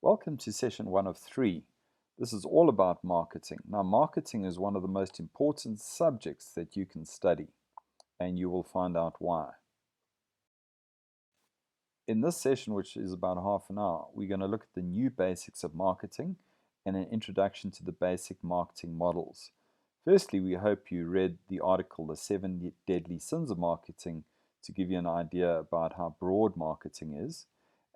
Welcome to session 1 of 3. This is all about marketing. Now, marketing is one of the most important subjects that you can study, and you will find out why. In this session, which is about half an hour, we're going to look at the new basics of marketing and an introduction to the basic marketing models. Firstly, we hope you read the article, The 7 Deadly Sins of Marketing, to give you an idea about how broad marketing is.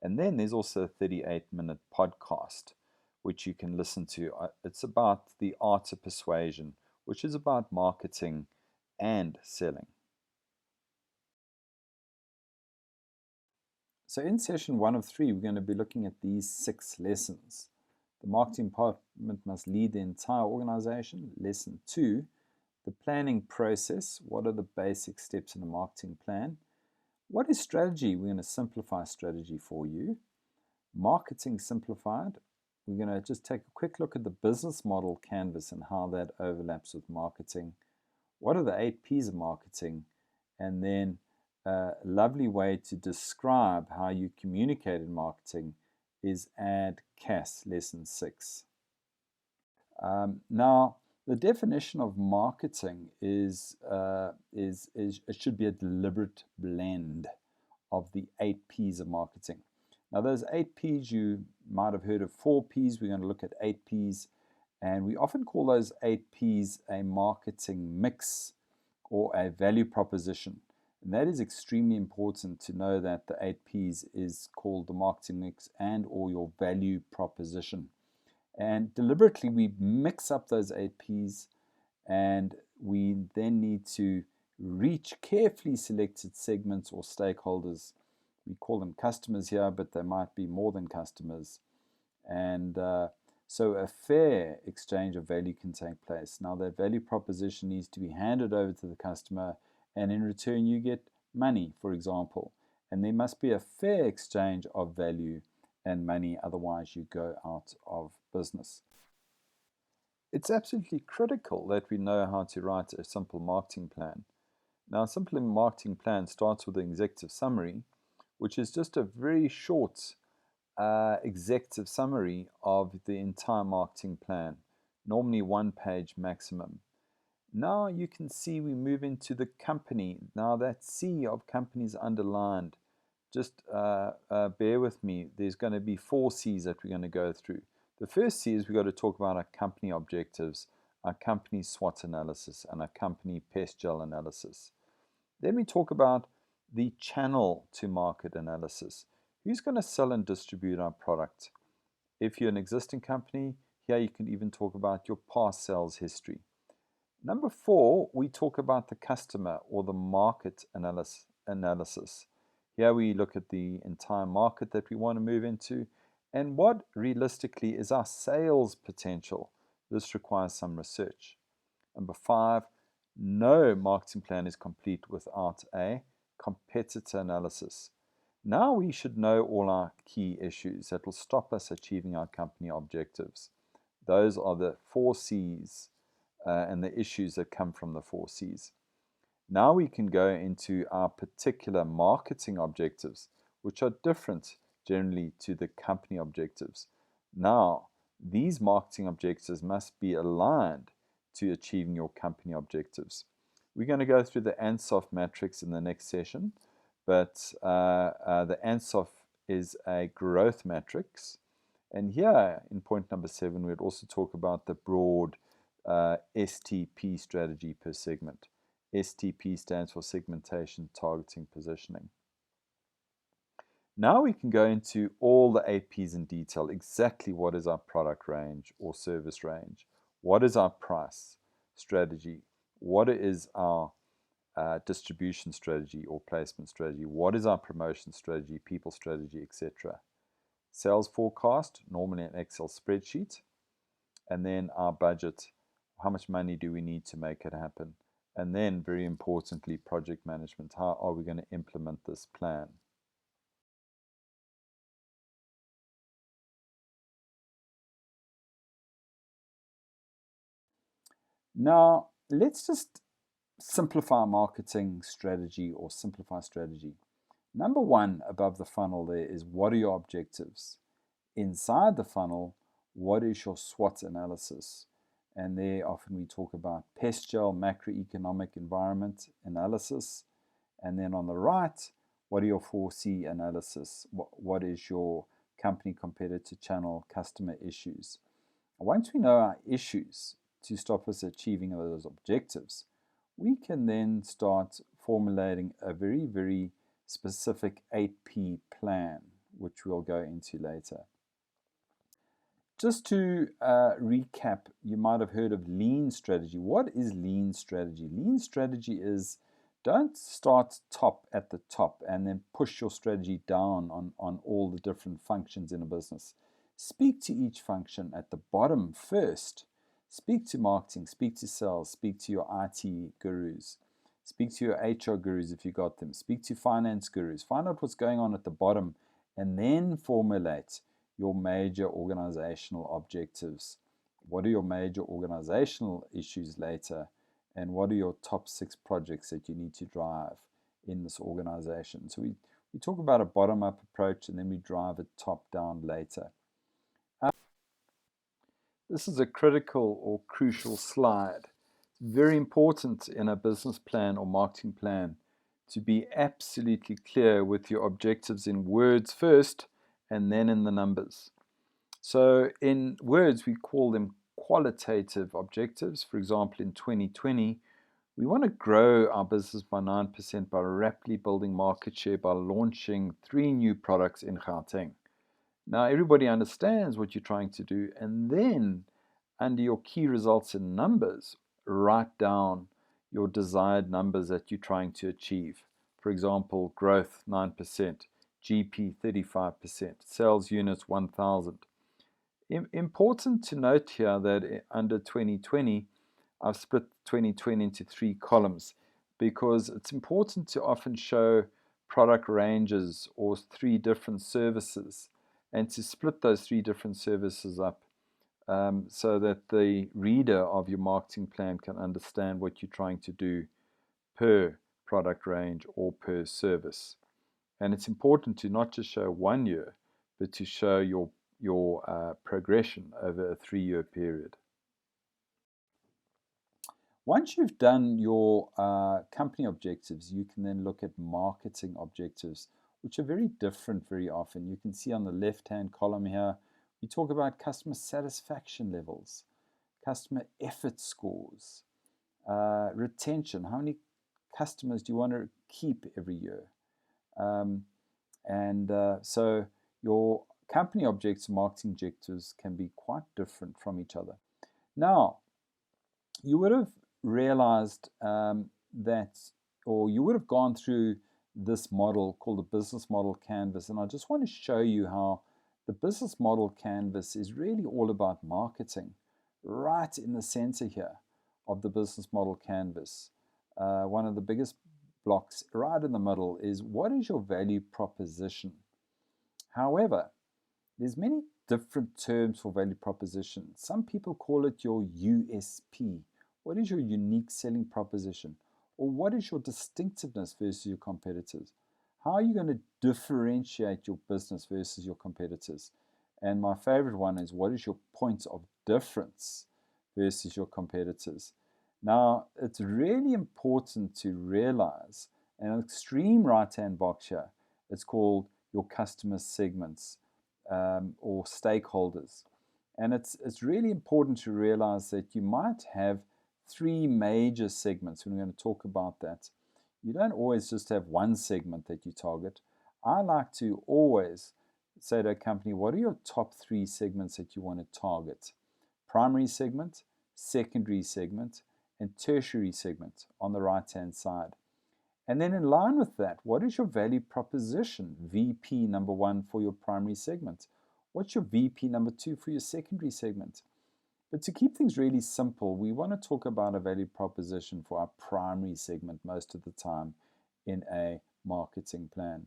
And then there's also a 38-minute podcast, which you can listen to. It's about the art of persuasion, which is about marketing and selling. So in session 1 of 3, we're going to be looking at these 6 lessons. The marketing department must lead the entire organization. Lesson 2, the planning process. What are the basic steps in a marketing plan? What is strategy? We're going to simplify strategy for you. Marketing simplified. We're going to just take a quick look at the business model canvas and how that overlaps with marketing. What are the 8 P's of marketing? And then a lovely way to describe how you communicate in marketing is Adcast, lesson 6. Now, the definition of marketing is it should be a deliberate blend of the 8 P's of marketing. Now, those 8 P's, you might have heard of 4 P's. We're going to look at 8 P's, and we often call those 8 P's a marketing mix or a value proposition. And that is extremely important to know that the 8 P's is called the marketing mix and or your value proposition. And deliberately we mix up those 8 P's, and we then need to reach carefully selected segments or stakeholders. We call them customers here, but they might be more than customers. And so a fair exchange of value can take place. Now, that value proposition needs to be handed over to the customer, and in return you get money, for example. And there must be a fair exchange of value and money, otherwise you go out of business. It's absolutely critical that we know how to write a simple marketing plan. Now, a simple marketing plan starts with an executive summary, which is just a very short executive summary of the entire marketing plan, normally 1 page maximum. Now you can see we move into the company. Now that C of company is underlined. Just bear with me. There's going to be 4 C's that we're going to go through. The first C is we've got to talk about our company objectives, our company SWOT analysis, and our company PESTGEL analysis. Then we talk about the channel to market analysis. Who's going to sell and distribute our product? If you're an existing company, here you can even talk about your past sales history. Number 4, we talk about the customer or the market analysis. Here we look at the entire market that we want to move into and what realistically is our sales potential. This requires some research. Number 5, no marketing plan is complete without a competitor analysis. Now we should know all our key issues that will stop us achieving our company objectives. Those are the 4 C's and the issues that come from the 4 C's. Now we can go into our particular marketing objectives, which are different generally to the company objectives. Now, these marketing objectives must be aligned to achieving your company objectives. We're going to go through the ANSOF matrix in the next session, but the ANSOF is a growth matrix. And here, in point number 7, we'd also talk about the broad STP strategy per segment. STP stands for segmentation, targeting, positioning. Now we can go into all the 8 P's in detail. Exactly what is our product range or service range? What is our price strategy? What is our distribution strategy or placement strategy? What is our promotion strategy, people strategy, etc.? Sales forecast, normally an Excel spreadsheet. And then our budget. How much money do we need to make it happen? And then, very importantly, project management. How are we going to implement this plan? Now, let's just simplify marketing strategy or simplify strategy. Number 1 above the funnel there is what are your objectives? inside the funnel, what is your SWOT analysis? And there often we talk about PESTGEL, macroeconomic environment analysis. And then on the right, what are your 4C analysis? What is your company, competitor, channel, customer issues? Once we know our issues to stop us achieving those objectives, we can then start formulating a very, very specific 8P plan, which we'll go into later. Just to recap, you might have heard of lean strategy. What is lean strategy? Lean strategy is don't start top at the top and then push your strategy down on all the different functions in a business. Speak to each function at the bottom first. Speak to marketing, speak to sales, speak to your IT gurus, speak to your HR gurus if you got them, speak to finance gurus. Find out what's going on at the bottom and then formulate your major organizational objectives. What are your major organizational issues later? And what are your top 6 projects that you need to drive in this organization? So we talk about a bottom-up approach and then we drive it top-down later. This is a critical or crucial slide. It's very important in a business plan or marketing plan to be absolutely clear with your objectives in words first and then in the numbers. So in words, we call them qualitative objectives. For example, in 2020, we want to grow our business by 9% by rapidly building market share by launching 3 new products in Gauteng. Now, everybody understands what you're trying to do, and then under your key results in numbers, write down your desired numbers that you're trying to achieve. For example, growth 9%, GP 35%, sales units 1,000. Important to note here that under 2020, I've split 2020 into 3 columns because it's important to often show product ranges or 3 different services and to split those 3 different services up so that the reader of your marketing plan can understand what you're trying to do per product range or per service. And it's important to not just show 1 year, but to show your progression over a 3-year period. Once you've done your company objectives, you can then look at marketing objectives, which are very different very often. You can see on the left-hand column here, we talk about customer satisfaction levels, customer effort scores, retention, how many customers do you want to keep every year? So your company objectives, marketing objectives can be quite different from each other. Now, you would have realized you would have gone through this model called the business model canvas, and I just want to show you how the business model canvas is really all about marketing, right in the center here of the business model canvas. One of the biggest blocks right in the middle is what is your value proposition? However, there's many different terms for value proposition. Some people call it your USP. What is your unique selling proposition? Or what is your distinctiveness versus your competitors? How are you going to differentiate your business versus your competitors? And my favorite one is what is your point of difference versus your competitors? Now, it's really important to realize, in an extreme right-hand box here, it's called your customer segments or stakeholders. And it's really important to realize that you might have 3 major segments, and we're going to talk about that. You don't always just have one segment that you target. I like to always say to a company, what are your top 3 segments that you want to target? Primary segment, secondary segment, and tertiary segment on the right-hand side. And then in line with that, what is your value proposition? VP number 1 for your primary segment. What's your VP number 2 for your secondary segment? But to keep things really simple, we want to talk about a value proposition for our primary segment most of the time in a marketing plan.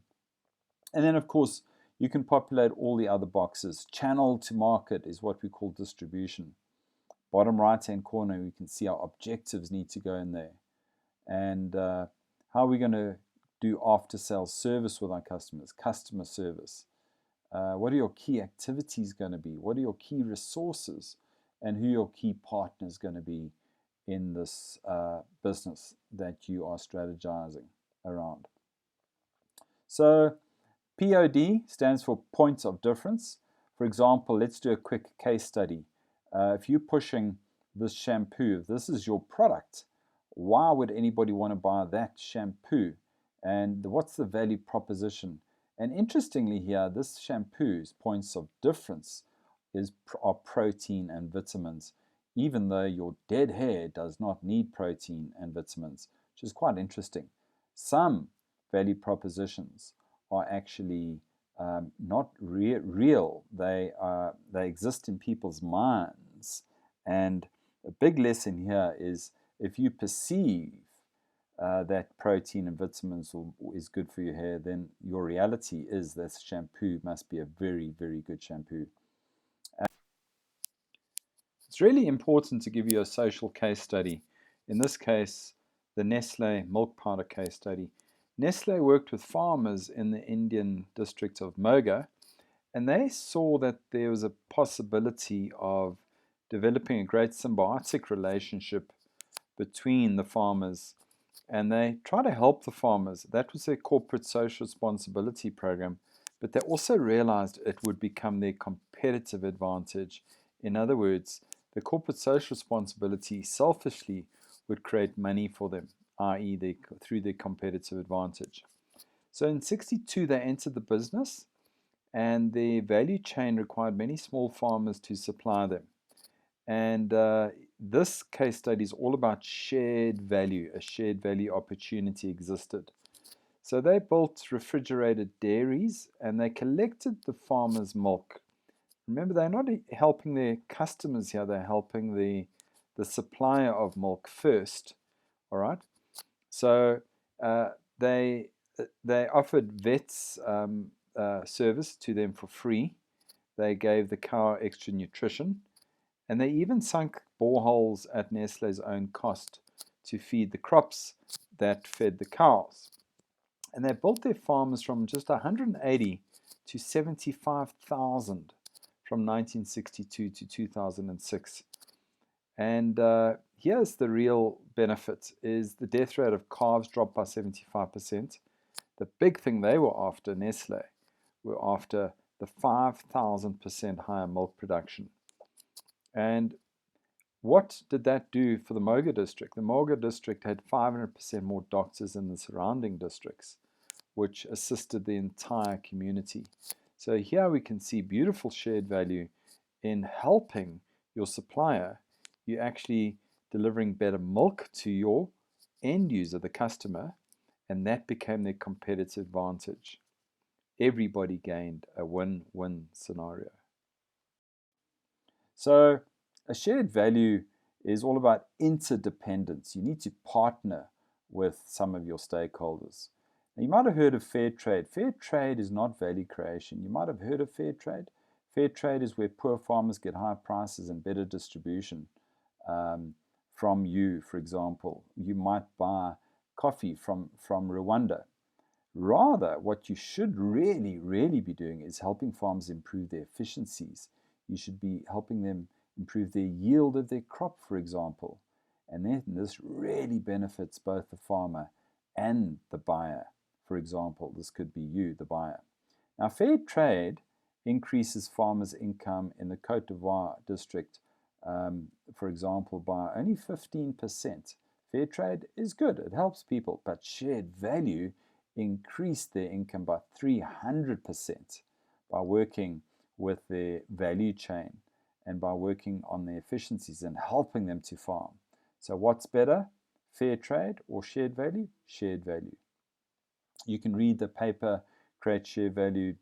And then, of course, you can populate all the other boxes. Channel to market is what we call distribution. Bottom right-hand corner, we can see our objectives need to go in there. And how are we going to do after-sales service with our customers, customer service. What are your key activities going to be? What are your key resources? And who your key partners going to be in this business that you are strategizing around? So POD stands for points of difference. For example, let's do a quick case study. If you're pushing this shampoo, if this is your product, why would anybody want to buy that shampoo? And what's the value proposition? And interestingly here, this shampoo's points of difference are protein and vitamins, even though your dead hair does not need protein and vitamins, which is quite interesting. Some value propositions are actually not real. They exist in people's minds. And a big lesson here is if you perceive that protein and vitamins is good for your hair, then your reality is this shampoo must be a very, very good shampoo. It's really important to give you a social case study. In this case, the Nestle milk powder case study. Nestle worked with farmers in the Indian district of Moga, and they saw that there was a possibility of developing a great symbiotic relationship between the farmers, and they try to help the farmers. That was their corporate social responsibility program, but they also realized it would become their competitive advantage. In other words, the corporate social responsibility selfishly would create money for them, i.e. through their competitive advantage. So in 1962, they entered the business, and the value chain required many small farmers to supply them. And this case study is all about shared value. A shared value opportunity existed. So they built refrigerated dairies, and they collected the farmers' milk. Remember, they're not helping their customers here, they're helping the supplier of milk first. All right. So they offered vets service to them for free. They gave the cow extra nutrition, and they even sunk boreholes at Nestle's own cost to feed the crops that fed the cows. And they built their farms from just 180 to 75,000 from 1962 to 2006. And here's the real benefit, is the death rate of calves dropped by 75%. The big thing they were after, Nestle, were after the 5,000% higher milk production. And what did that do for the Moga district? The Moga district had 500% more doctors in the surrounding districts, which assisted the entire community. So here we can see beautiful shared value in helping your supplier. You're actually delivering better milk to your end user, the customer, and that became their competitive advantage. Everybody gained, a win-win scenario. So a shared value is all about interdependence. You need to partner with some of your stakeholders. Now, you might have heard of fair trade. Fair trade is not value creation. You might have heard of fair trade. Fair trade is where poor farmers get higher prices and better distribution from you, for example. You might buy coffee from Rwanda. Rather, what you should really be doing is helping farmers improve their efficiencies. You should be helping them improve their yield of their crop, for example. And then this really benefits both the farmer and the buyer. For example, this could be you, the buyer. Now, fair trade increases farmers' income in the Côte d'Ivoire district, for example, by only 15%. Fair trade is good, it helps people, but shared value increased their income by 300% by working with their value chain and by working on their efficiencies and helping them to farm. So what's better, fair trade or shared value? Shared value. You can read the paper, Create Shared Value,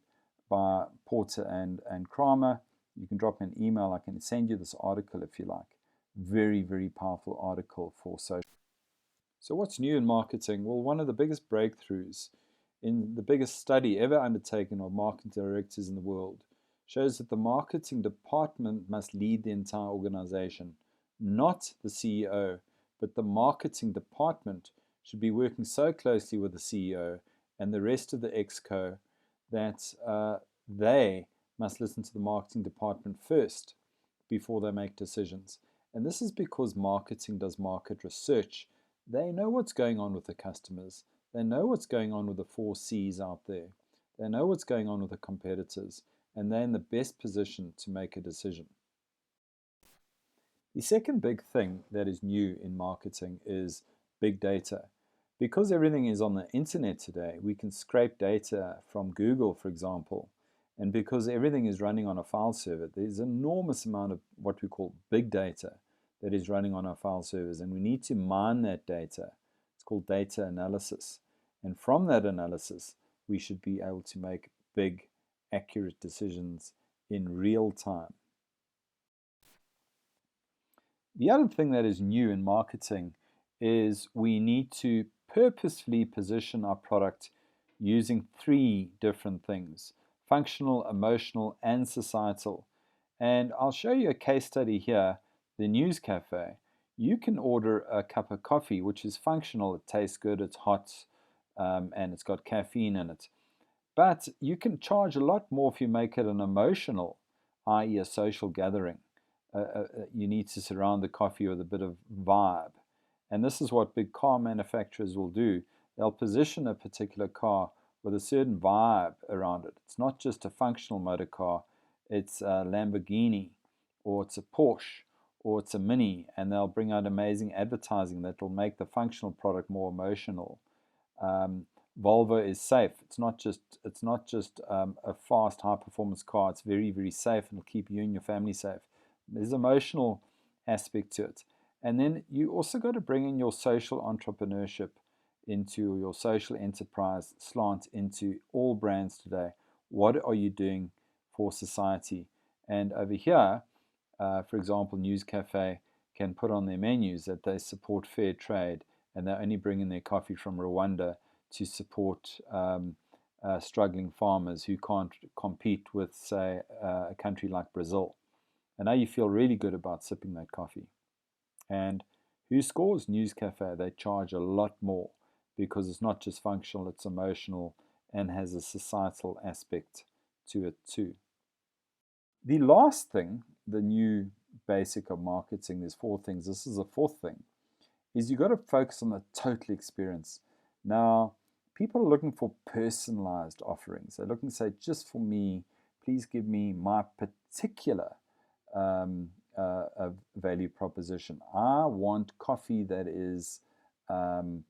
by Porter and Kramer. You can drop me an email. I can send you this article if you like. Very powerful article for social. So what's new in marketing? Well, one of the biggest breakthroughs in the biggest study ever undertaken of marketing directors in the world shows that the marketing department must lead the entire organization, not the CEO, but the marketing department should be working so closely with the CEO and the rest of the exco that they must listen to the marketing department first before they make decisions. And this is because marketing does market research. They know what's going on with the customers. They know what's going on with the 4Cs out there. They know what's going on with the competitors, and they're in the best position to make a decision. The second big thing that is new in marketing is big data. Because everything is on the internet today, we can scrape data from Google, for example, and because everything is running on a file server, there's an enormous amount of what we call big data that is running on our file servers, and we need to mine that data. It's called data analysis. And from that analysis, we should be able to make big, accurate decisions in real time. The other thing that is new in marketing is we need to purposefully position our product using three different things: functional, emotional, and societal. And I'll show you a case study here, the News Cafe. You can order a cup of coffee, which is functional. It tastes good, it's hot, and it's got caffeine in it. But you can charge a lot more if you make it an emotional, i.e. a social gathering. You need to surround the coffee with a bit of vibe. And this is what big car manufacturers will do. They'll position a particular car with a certain vibe around it. It's not just a functional motor car, it's a Lamborghini, or it's a Porsche, or it's a Mini, and they'll bring out amazing advertising that will make the functional product more emotional. Volvo is safe. It's not just a fast, high-performance car. It's very, very safe, and it'll keep you and your family safe. There's an emotional aspect to it. And then you also got to bring in your social entrepreneurship into your social enterprise slant into all brands today. What are you doing for society? And over here, for example, News Cafe can put on their menus that they support fair trade, and they're only bringing their coffee from Rwanda to support struggling farmers who can't compete with, say, a country like Brazil. And now you feel really good about sipping that coffee. And who scores? News Cafe. They charge a lot more because it's not just functional, it's emotional and has a societal aspect to it too. The last thing, the new basic of marketing, there's four things. This is the fourth thing, is you've got to focus on the total experience. Now, people are looking for personalized offerings. They're looking to say, just for me, please give me my particular value proposition. I want coffee that is on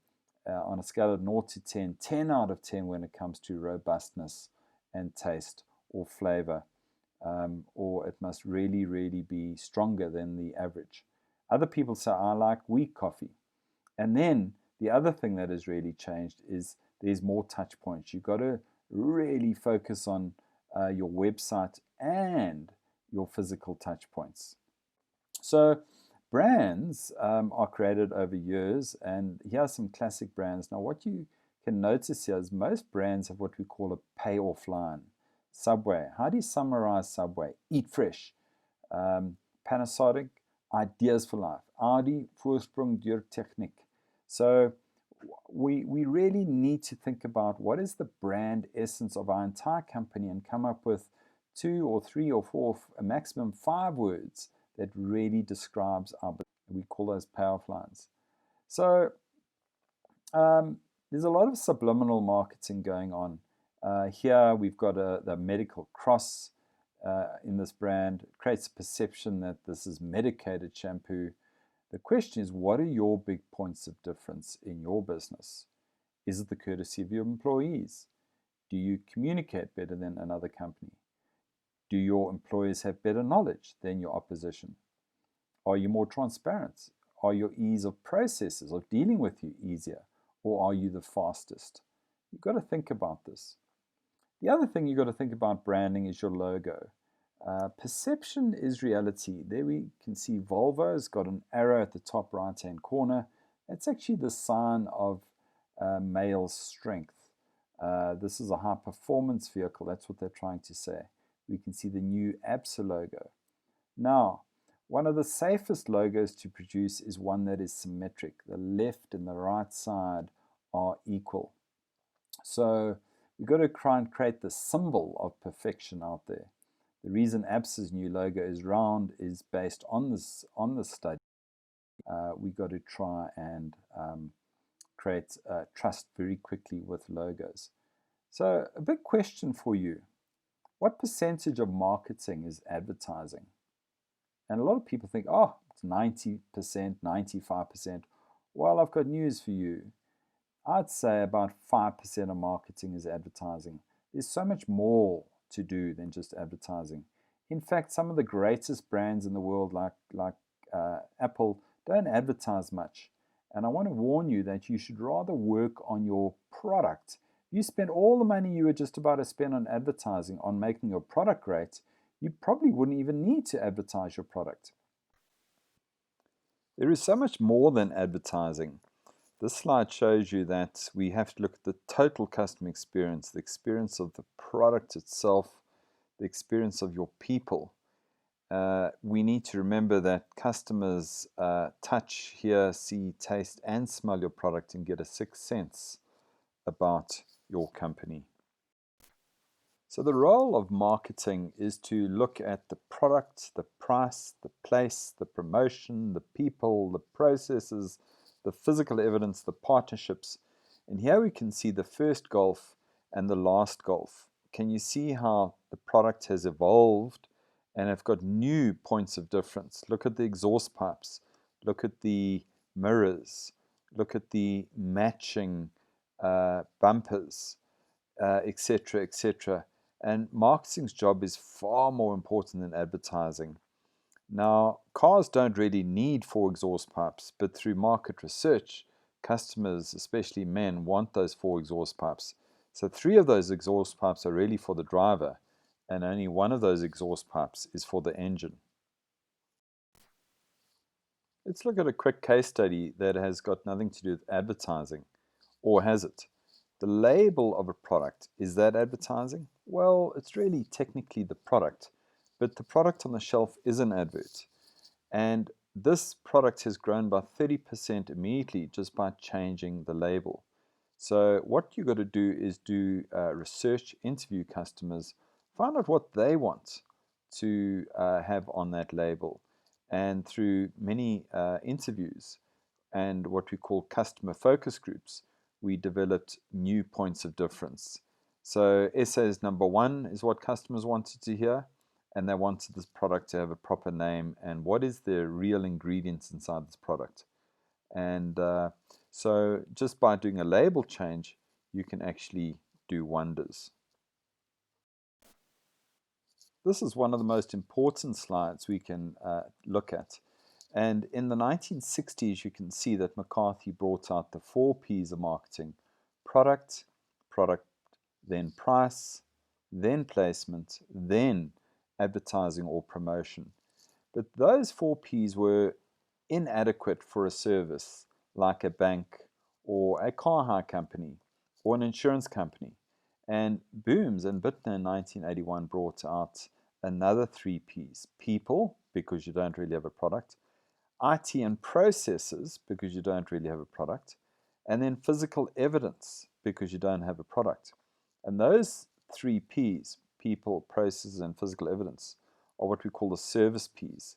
a scale of 0 to 10, 10 out of 10 when it comes to robustness and taste or flavor, or it must really, really be stronger than the average. Other people say, I like weak coffee. And then the other thing that has really changed is there's more touch points. You've got to really focus on your website and your physical touch points. So brands are created over years, and here are some classic brands. Now what you can notice here is most brands have what we call a payoff line. Subway, how do you summarize Subway? Eat fresh. Panasonic, ideas for life. Audi, Vorsprung deur Technik. So we really need to think about what is the brand essence of our entire company and come up with 2 or 3 or 4, a maximum 5 words that really describes our business. We call those payoff lines. So there's a lot of subliminal marketing going on. Here we've got the medical cross in this brand. It creates a perception that this is medicated shampoo. The question is, what are your big points of difference in your business? Is it the courtesy of your employees? Do you communicate better than another company? Do your employees have better knowledge than your opposition? Are you more transparent? Are your ease of processes of dealing with you easier? Or are you the fastest? You've got to think about this. The other thing you've got to think about branding is your logo. Perception is reality. There we can see Volvo has got an arrow at the top right-hand corner. That's actually the sign of male strength. This is a high-performance vehicle. That's what they're trying to say. We can see the new ABSA logo. Now, one of the safest logos to produce is one that is symmetric. The left and the right side are equal. So We've got to try and create the symbol of perfection out there. The reason ABSA's new logo is round is based on this study. We've got to try and create trust very quickly with logos. So a big question for you: what percentage of marketing is advertising? And a lot of people think, oh, it's 90%, 95%. Well, I've got news for you. I'd say about 5% of marketing is advertising. There's so much more to do than just advertising. In fact, some of the greatest brands in the world, like Apple, don't advertise much. And I want to warn you that you should rather work on your product. You spend all the money you were just about to spend on advertising on making your product great, you probably wouldn't even need to advertise your product. There is so much more than advertising. This slide shows you that we have to look at the total customer experience, the experience of the product itself, the experience of your people. We need to remember that customers touch, hear, see, taste, and smell your product and get a sixth sense about your company. So the role of marketing is to look at the product, the price, the place, the promotion, the people, the processes, the physical evidence, the partnerships. And here we can see the first golf and the last golf. Can you see how the product has evolved and have got new points of difference? Look at the exhaust pipes. Look at the mirrors. Look at the matching bumpers, etc., etc. And marketing's job is far more important than advertising. Now, cars don't really need 4 exhaust pipes, but through market research, customers, especially men, want those 4 exhaust pipes. So 3 of those exhaust pipes are really for the driver, and only 1 of those exhaust pipes is for the engine. Let's look at a quick case study that has got nothing to do with advertising, or has it? The label of a product, is that advertising? Well, it's really technically the product, but the product on the shelf is an advert. And this product has grown by 30% immediately just by changing the label. So what you've got to do is do research, interview customers, find out what they want to have on that label. And through many interviews and what we call customer focus groups, we developed new points of difference. So essays number 1 is what customers wanted to hear, and they wanted this product to have a proper name and what is the real ingredients inside this product. And so just by doing a label change, you can actually do wonders. This is one of the most important slides we can look at. And in the 1960s, you can see that McCarthy brought out the 4 P's of marketing: product, then price, then placement, then advertising or promotion. But those 4 P's were inadequate for a service like a bank or a car hire company or an insurance company. And Booms and Bittner in 1981 brought out another 3 P's: people, because you don't really have a product; IT and processes, because you don't really have a product; and then physical evidence, because you don't have a product. And those 3 P's, people, processes, and physical evidence, are what we call the service P's.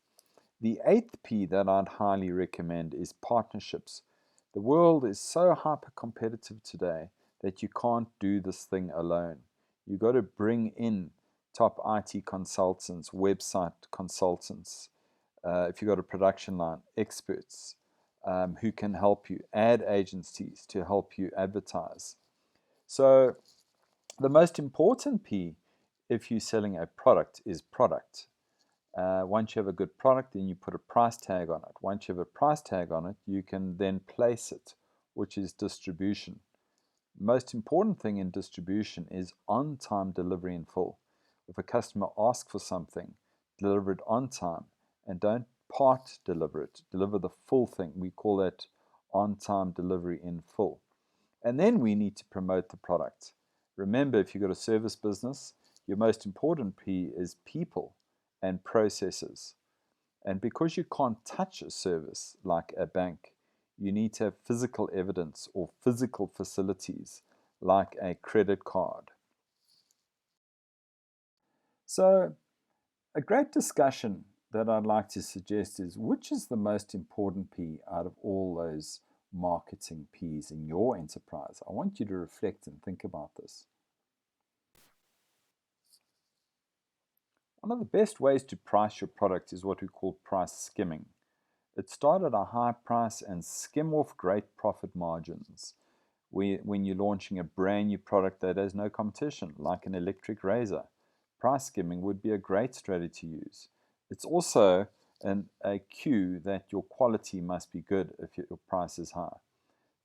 The 8th P that I'd highly recommend is partnerships. The world is so hyper competitive today that you can't do this thing alone. You've got to bring in top IT consultants, website consultants, if you've got a production line, experts who can help you, ad agencies to help you advertise. So the most important P, if you're selling a product, is product. Once you have a good product, then you put a price tag on it. Once you have a price tag on it, you can then place it, which is distribution. Most important thing in distribution is on-time delivery in full. If a customer asks for something, deliver it on time, and don't part deliver it. Deliver the full thing. We call that on-time delivery in full. And then we need to promote the product. Remember, if you've got a service business, your most important P is people and processes. And because you can't touch a service like a bank, you need to have physical evidence or physical facilities like a credit card. So, a great discussion that I'd like to suggest is, which is the most important P out of all those marketing Ps in your enterprise? I want you to reflect and think about this. One of the best ways to price your product is what we call price skimming. It start at a high price and skim off great profit margins. When you're launching a brand new product that has no competition, like an electric razor, price skimming would be a great strategy to use. It's also a cue that your quality must be good if your price is high.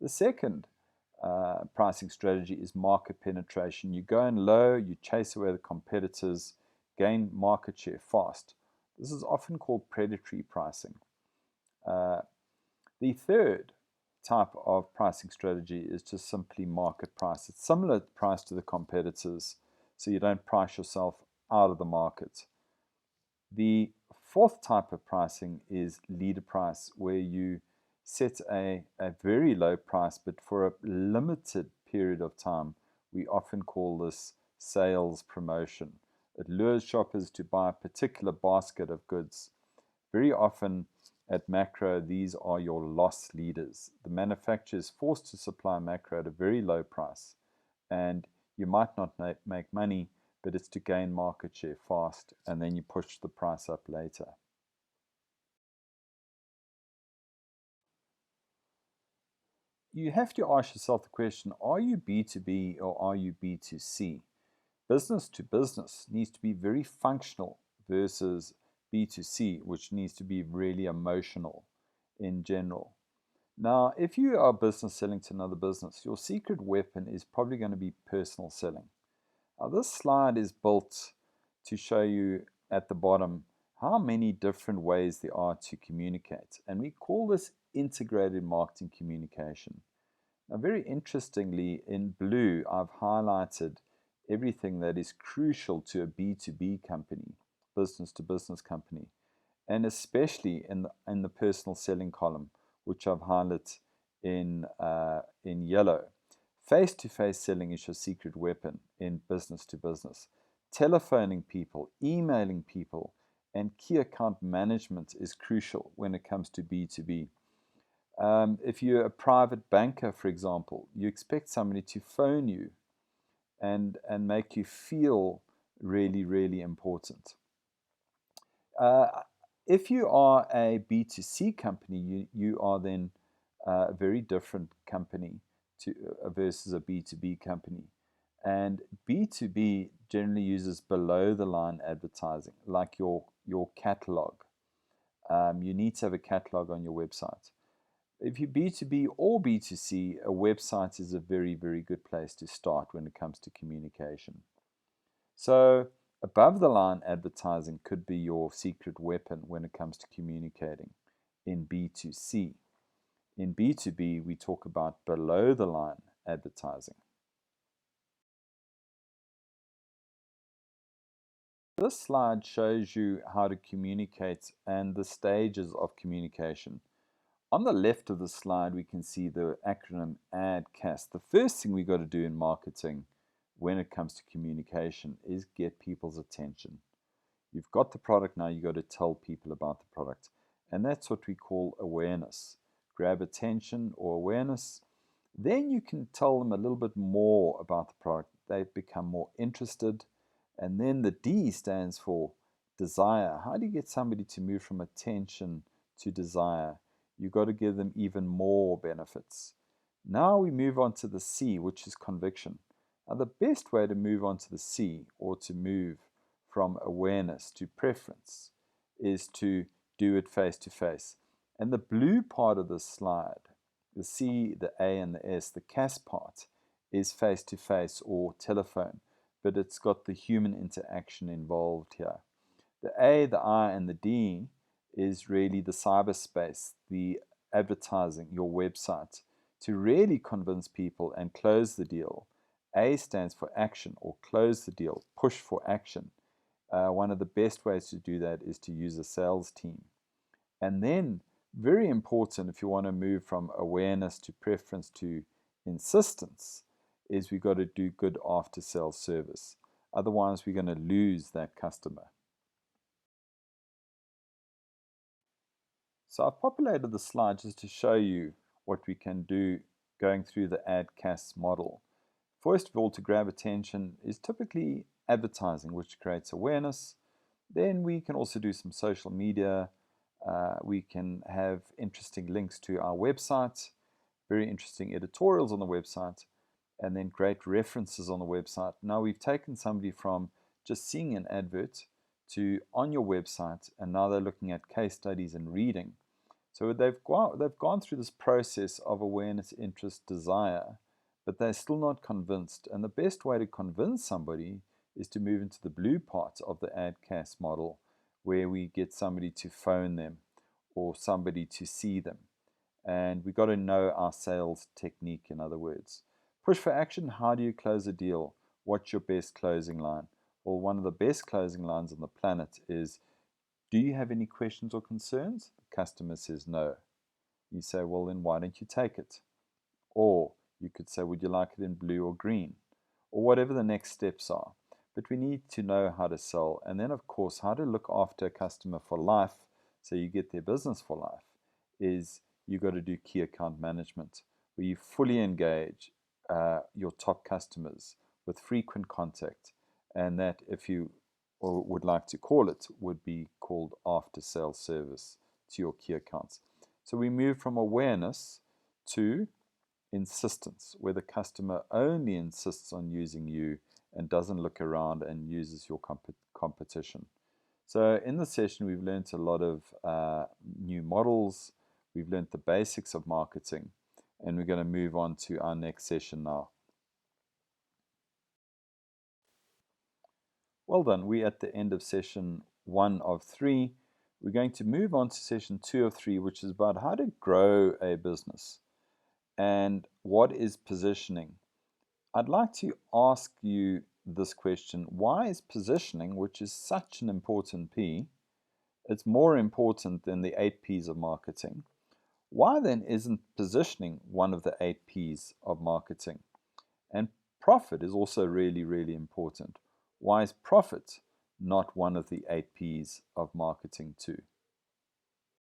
The second pricing strategy is market penetration. You go in low, you chase away the competitors, gain market share fast. This is often called predatory pricing. The third type of pricing strategy is just simply market price. It's similar price to the competitors, so you don't price yourself out of the market. The fourth type of pricing is leader price, where you set a very low price, but for a limited period of time. We often call this sales promotion. It lures shoppers to buy a particular basket of goods. Very often at macro, these are your loss leaders. The manufacturer is forced to supply macro at a very low price, and you might not make money, but it's to gain market share fast, and then you push the price up later. You have to ask yourself the question, are you B2B or are you B2C? Business to business needs to be very functional versus B2C, which needs to be really emotional in general. Now, if you are business selling to another business, your secret weapon is probably going to be personal selling. Now, this slide is built to show you at the bottom how many different ways there are to communicate. And we call this integrated marketing communication. Now, very interestingly, in blue, I've highlighted everything that is crucial to a B2B company, business to business company, and especially in the personal selling column, which I've highlighted in yellow. Face-to-face selling is your secret weapon in business to business. Telephoning people, emailing people, and key account management is crucial when it comes to B2B. If you're a private banker, for example, you expect somebody to phone you and make you feel really, really important. If you are a B2C company, you are then a very different company versus a B2B company. And B2B generally uses below the line advertising, like your catalog. You need to have a catalog on your website. If you're B2B or B2C, a website is a very, very good place to start when it comes to communication. So above the line advertising could be your secret weapon when it comes to communicating in B2C. In B2B, we talk about below the line advertising. This slide shows you how to communicate and the stages of communication. On the left of the slide, we can see the acronym Adcast. The first thing we got to do in marketing when it comes to communication is get people's attention. You've got the product now, you've got to tell people about the product. And that's what we call awareness. Grab attention or awareness. Then you can tell them a little bit more about the product. They become more interested. And then the D stands for desire. How do you get somebody to move from attention to desire? You've got to give them even more benefits. Now we move on to the C, which is conviction. Now the best way to move on to the C, or to move from awareness to preference, is to do it face to face. And the blue part of the slide, the C, the A, and the S, the CAS part, is face to face or telephone, but it's got the human interaction involved here. The A, the I, and the D is really the cyberspace, the advertising, your website, to really convince people and close the deal. A stands for action, or close the deal, push for action. One of the best ways to do that is to use a sales team. And then, very important if you want to move from awareness to preference to insistence, is we've got to do good after-sales service. Otherwise, we're going to lose that customer. So I've populated the slide just to show you what we can do going through the Adcast model. First of all, to grab attention is typically advertising, which creates awareness. Then we can also do some social media. We can have interesting links to our website, very interesting editorials on the website, and then great references on the website. Now we've taken somebody from just seeing an advert to on your website, and now they're looking at case studies and reading. So they've gone through this process of awareness, interest, desire, but they're still not convinced. And the best way to convince somebody is to move into the blue part of the Adcast model, where we get somebody to phone them or somebody to see them. And we've got to know our sales technique, in other words. Push for action, how do you close a deal? What's your best closing line? Well, one of the best closing lines on the planet is, do you have any questions or concerns? The customer says no. You say, well, then why don't you take it? Or you could say, would you like it in blue or green? Or whatever the next steps are. But we need to know how to sell. And then, of course, how to look after a customer for life so you get their business for life is you've got to do key account management, where you fully engage your top customers with frequent contact. And that, if you or would like to call it, would be called after-sales service to your key accounts. So we move from awareness to insistence, where the customer only insists on using you and doesn't look around and uses your competition. So in this session, we've learned a lot of new models. We've learned the basics of marketing, and we're going to move on to our next session now. Well done. We're at the end of session 1 of 3. We're going to move on to session 2 of 3, which is about how to grow a business and what is positioning. I'd like to ask you this question. Why is positioning, which is such an important P, it's more important than the 8 Ps of marketing. Why then isn't positioning one of the 8 Ps of marketing? And profit is also really, really important. Why is profit not one of the 8 Ps of marketing too?